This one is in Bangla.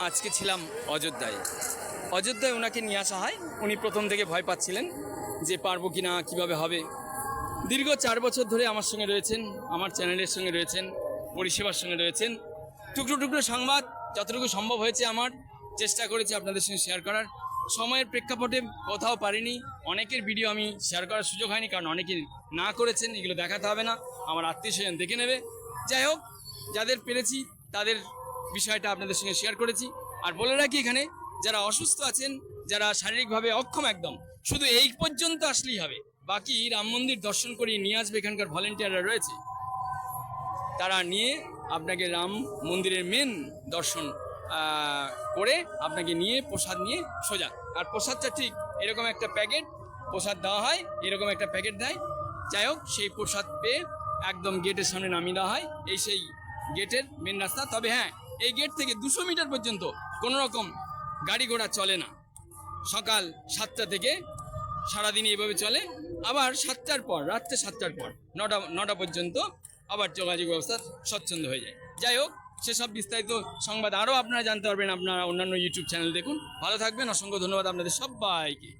আজকে ছিলাম অযোধ্যায় ওনাকে নিয়ে আসা হয়। উনি প্রথম থেকে ভয় পাচ্ছিলেন যে পারবো কি না, কীভাবে হবে। দীর্ঘ 4 বছর ধরে আমার সঙ্গে রয়েছেন, আমার চ্যানেলের সঙ্গে রয়েছেন, পরিষেবার সঙ্গে রয়েছেন। টুকরো টুকরো সংবাদ যতটুকু সম্ভব হয়েছে আমার চেষ্টা করেছি আপনাদের সঙ্গে শেয়ার করার। সময়ের প্রেক্ষাপটে কোথাও পারিনি, অনেকের ভিডিও আমি শেয়ার করার সুযোগ হয়নি, কারণ অনেকে না করেছেন। এগুলো দেখাতে হবে না, আমার আত্মীয় স্বজন দেখে নেবে। যাই হোক, যাদের পেরেছি তাদের বিষয়টা আপনাদের সঙ্গে শেয়ার করেছি। আর বলে রাখি, এখানে যারা অসুস্থ আছেন, যারা শারীরিকভাবে অক্ষম একদম, শুধু এই পর্যন্ত আসলেই হবে। বাকি রাম মন্দির দর্শন করিয়ে নিয়ে আসবে এখানকার ভলেন্টিয়াররা রয়েছে, তারা নিয়ে আপনাকে রাম মন্দিরের মেন দর্শন করে আপনাকে নিয়ে প্রসাদ নিয়ে সোজা। আর প্রসাদটা ঠিক এরকম একটা প্যাকেট প্রসাদ দেওয়া হয়, এরকম একটা প্যাকেট দেয়। যাই হোক, সেই প্রসাদ পেয়ে একদম গেটের সামনে নামিয়ে দেওয়া হয়। এই সেই গেটের মেন রাস্তা। তবে হ্যাঁ, এই গেট থেকে 200 মিটার পর্যন্ত কোনো রকম গাড়ি ঘোড়া চলে না। সকাল 7টা থেকে সারাদিনই এভাবে চলে। আবার 7টার পর, রাত্রে 7টার পর 9টা পর্যন্ত আবার যোগাযোগ ব্যবস্থা স্বচ্ছন্দ হয়ে যায়। যাই হোক, সেসব বিস্তারিত সংবাদ আরও আপনারা জানতে পারবেন আপনারা অন্যান্য ইউটিউব চ্যানেল দেখুন। ভালো থাকবেন, অসংখ্য ধন্যবাদ আপনাদের সবাইকে।